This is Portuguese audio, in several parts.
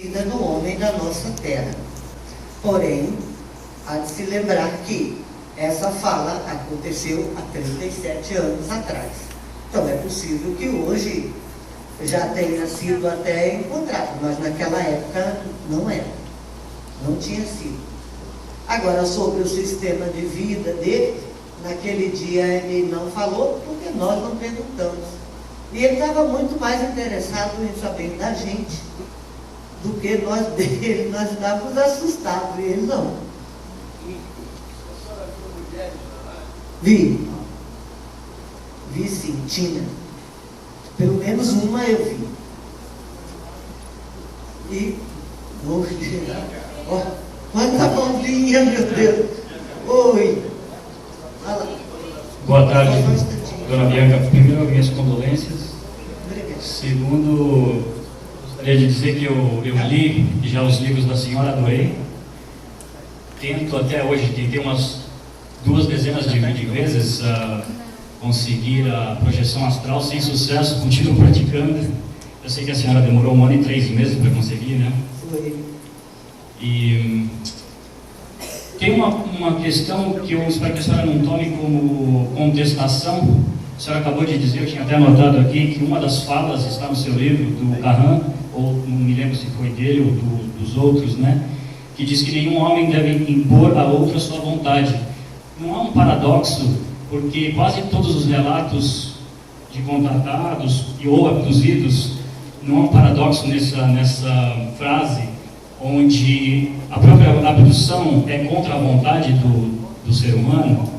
do homem da nossa terra. Porém, há de se lembrar que essa fala aconteceu há 37 anos atrás. Então é possível que hoje já tenha sido até encontrado, mas naquela época não era, não tinha sido. Agora, sobre o sistema de vida dele, naquele dia ele não falou porque nós não perguntamos. E ele estava muito mais interessado em saber da gente do que nós dele. Nós estávamos assustados e ele não. A senhora viu mulheres na rádio? Vi. Vi sim, tinha. Pelo menos uma eu vi. E, ó, quanta mãozinha, meu Deus. Oi. Fala. Boa tarde, dona Bianca. Primeiro, minhas condolências. Obrigada. Segundo, gostaria de dizer que eu li já os livros da senhora, adorei. Tento até hoje, tentei umas 2 dezenas de vezes conseguir a projeção astral sem sucesso, continuo praticando. Eu sei que a senhora demorou 1 ano e 3 meses para conseguir, né? Foi. E tem uma questão que eu espero que a senhora não tome como contestação. A senhora acabou de dizer, eu tinha até anotado aqui, que uma das falas está no seu livro, do Carran, ou não me lembro se foi dele ou dos outros, né? Que diz que nenhum homem deve impor a outro a sua vontade. Não há um paradoxo, porque quase todos os relatos de contratados ou abduzidos, não há um paradoxo nessa frase, onde a própria abdução é contra a vontade do ser humano?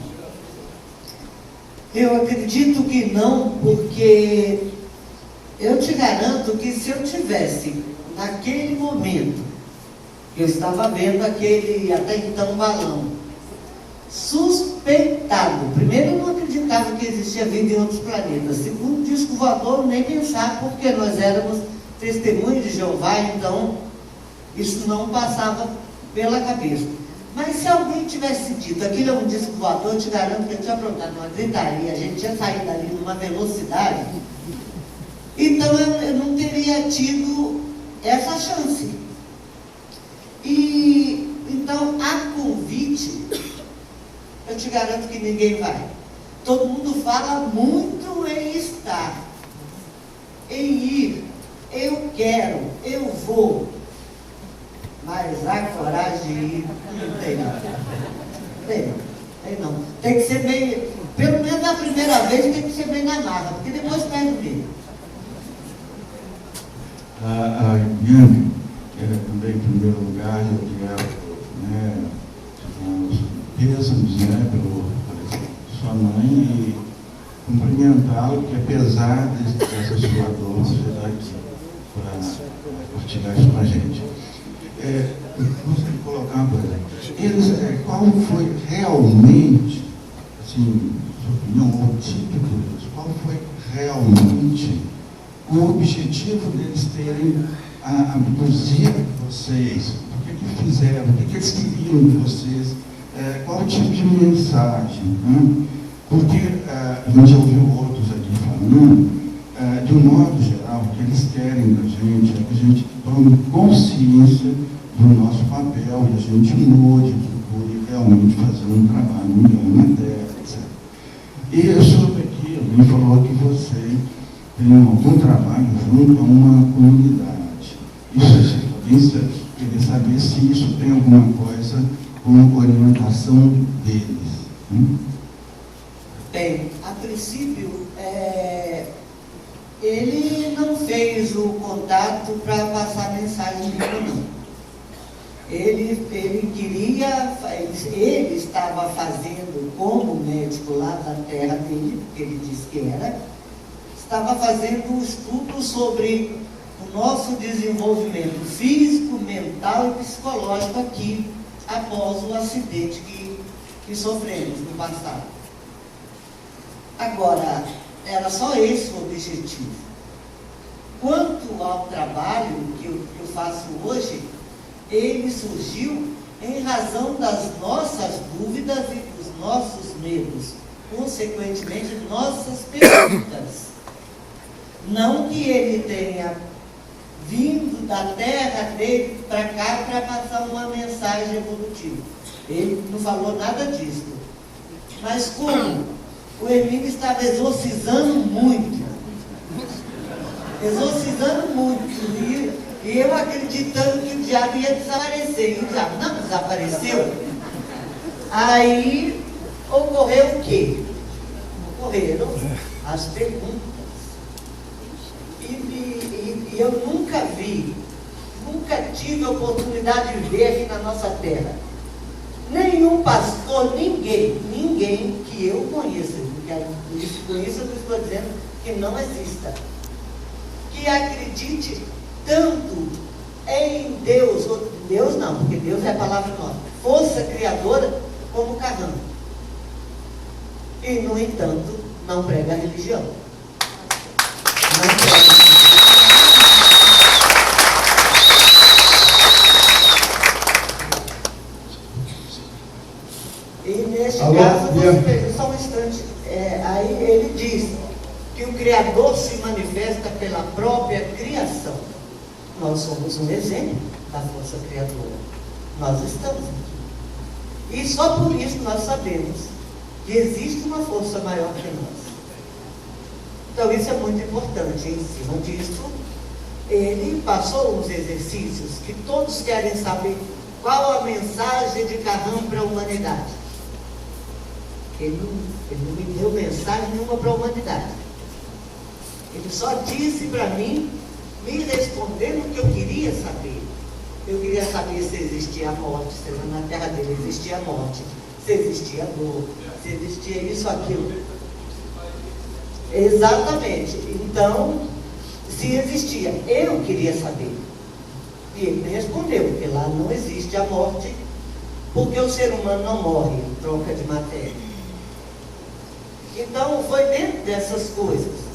Eu acredito que não, porque eu te garanto que se eu tivesse, naquele momento, eu estava vendo aquele, até então, balão, suspeitado. Primeiro, eu não acreditava que existia vida em outros planetas. Segundo, disco voador, nem pensar, porque nós éramos testemunhos de Jeová, então isso não passava pela cabeça. Mas se alguém tivesse dito aquilo é um disco voador, eu te garanto que eu tinha aprontado uma gritaria, a gente tinha saído dali numa velocidade. Então eu não teria tido essa chance. E então, a convite, eu te garanto que ninguém vai. Todo mundo fala muito em estar, em ir. Eu quero, eu vou. Mas a coragem de ir, não tem não. Tem não. Tem que ser bem, pelo menos a primeira vez tem que ser bem na marra, porque depois perde o medo. Bianca, também em primeiro lugar, eu quero, digamos, pêsames, pela sua mãe e cumprimentá-lo, que apesar dessa sua dor, você está aqui para partilhar isso com a gente. Gostaria de colocar uma coisa. Qual foi realmente, assim, sua opinião, ou o título deles, qual foi realmente o objetivo deles terem abduzido vocês? O que fizeram? O que eles queriam de vocês? Qual tipo de mensagem? Né? Porque a gente já ouviu outros aqui falando, de um modo geral, o que eles querem da gente é que a gente tome consciência do nosso papel e a gente mude, procure realmente fazer um trabalho melhor na Terra, etc. E sobre aqui, alguém falou que você tem algum trabalho junto a uma comunidade. Isso, eu queria saber se isso tem alguma coisa com orientação deles. Bem, a princípio, ele não fez o contato para passar mensagem nenhuma, não. Ele queria, ele estava fazendo como médico lá da terra dele, porque ele disse que era, estava fazendo um estudo sobre o nosso desenvolvimento físico, mental e psicológico aqui, após o acidente que sofremos no passado. Agora, era só esse o objetivo. Quanto ao trabalho que eu faço hoje, ele surgiu em razão das nossas dúvidas e dos nossos medos, consequentemente, nossas perguntas. Não que ele tenha vindo da terra dele para cá para passar uma mensagem evolutiva. Ele não falou nada disso. Mas como o Hermínio estava exorcizando muito, e eu acreditando que o diabo ia desaparecer, e o diabo não desapareceu. Aí ocorreu o quê? Ocorreram as perguntas. E eu nunca tive a oportunidade de ver aqui na nossa terra nenhum pastor, ninguém que eu conheça, por isso eu estou dizendo que não exista, que acredite tanto em Deus, Deus não, porque Deus é a palavra nossa, força criadora como Carrão. E, no entanto, não prega a religião. Não prega a religião. E neste caso, só um instante, aí ele diz que o Criador se manifesta pela própria criação. Nós somos um exemplo da força criadora. Nós estamos aqui. E só por isso nós sabemos que existe uma força maior que nós. Então isso é muito importante. Em cima disso, ele passou uns exercícios que todos querem saber qual a mensagem de Carrão para a humanidade. Ele não me deu mensagem nenhuma para a humanidade. Ele só disse para mim, me respondendo o que eu queria saber. Eu queria saber se existia a morte, se na terra dele existia a morte, se existia dor, se existia isso, aquilo. Exatamente. Então, se existia, eu queria saber. E ele me respondeu, porque lá não existe a morte, porque o ser humano não morre em troca de matéria. Então, foi dentro dessas coisas.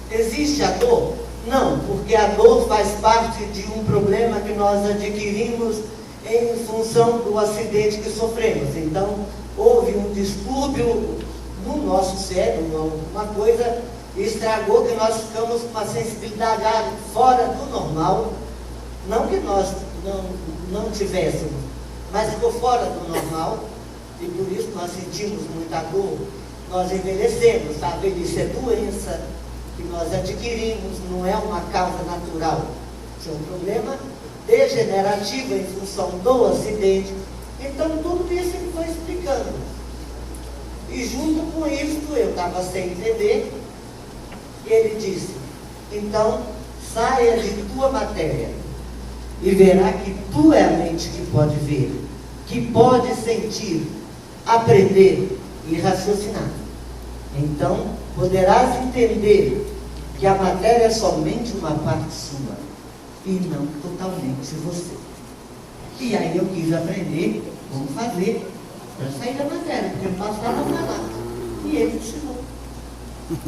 Existe a dor? Não, porque a dor faz parte de um problema que nós adquirimos em função do acidente que sofremos. Então, houve um distúrbio no nosso cérebro, uma coisa estragou que nós ficamos com uma sensibilidade fora do normal. Não que nós não tivéssemos, mas ficou fora do normal, e por isso nós sentimos muita dor. Nós envelhecemos, a velhice é doença que nós adquirimos, não é uma causa natural. Isso é um problema degenerativo em função do acidente. Então, tudo isso ele foi explicando. E junto com isso, eu estava sem entender, ele disse, então, saia de tua matéria e verá que tu é a mente que pode ver, que pode sentir, aprender e raciocinar. Então, poderás entender que a matéria é somente uma parte sua e não totalmente você. E aí eu quis aprender como fazer para sair da matéria, porque eu não passava falar. E ele ensinou.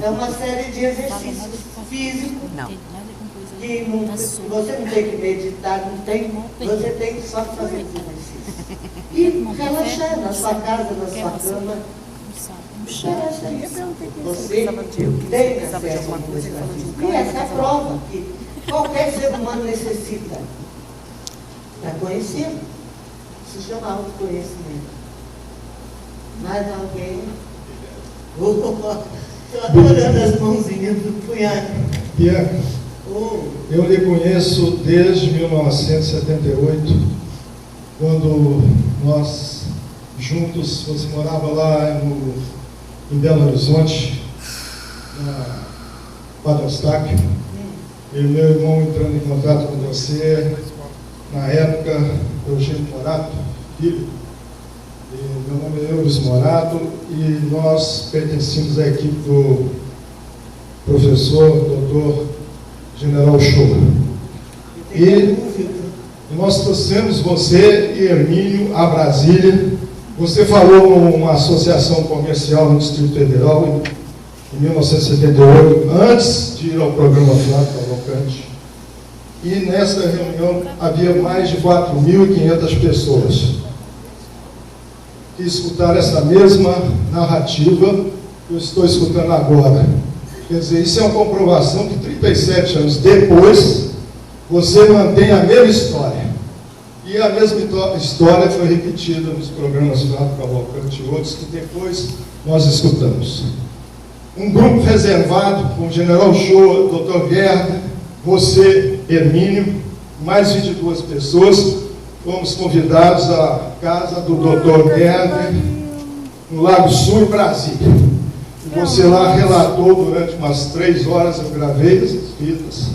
É uma série de exercícios físicos que você não tem que meditar, não tem, você tem que só fazer os exercícios. E relaxar na sua casa, na sua cama. Você tem acesso a uma coisa gratuita. E essa é a prova que qualquer ser humano necessita para conhecer. Se chama autoconhecimento. Mais alguém? Estou adorando as mãozinhas do cunhado. Bianca, eu lhe conheço desde 1978, quando nós juntos, você morava lá em Belo Horizonte, na Padre Eustáquio, e o meu irmão entrando em contato com você, na época, Eugênio Morato, filho, e meu nome é Euris Morato, e nós pertencemos à equipe do professor, doutor General Show. E nós trouxemos você e Hermínio a Brasília. Você falou numa associação comercial no Distrito Federal em 1978, antes de ir ao programa Flávio Cavalcante. E nessa reunião havia mais de 4.500 pessoas que escutaram essa mesma narrativa que eu estou escutando agora. Quer dizer, isso é uma comprovação que 37 anos depois você mantém a mesma história. E a mesma história foi repetida nos programas do Rato Cavalcante e outros que depois nós escutamos. Um grupo reservado com o General Shoa, Dr. Guerra, você, Hermínio, mais 22 pessoas, fomos convidados à casa do Dr. Guerra, no Lago Sul, Brasília. E você lá relatou durante umas 3 horas, eu gravei essas fitas,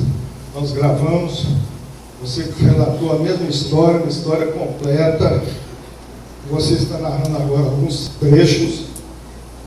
nós gravamos, você relatou a mesma história, uma história completa. Você está narrando agora alguns trechos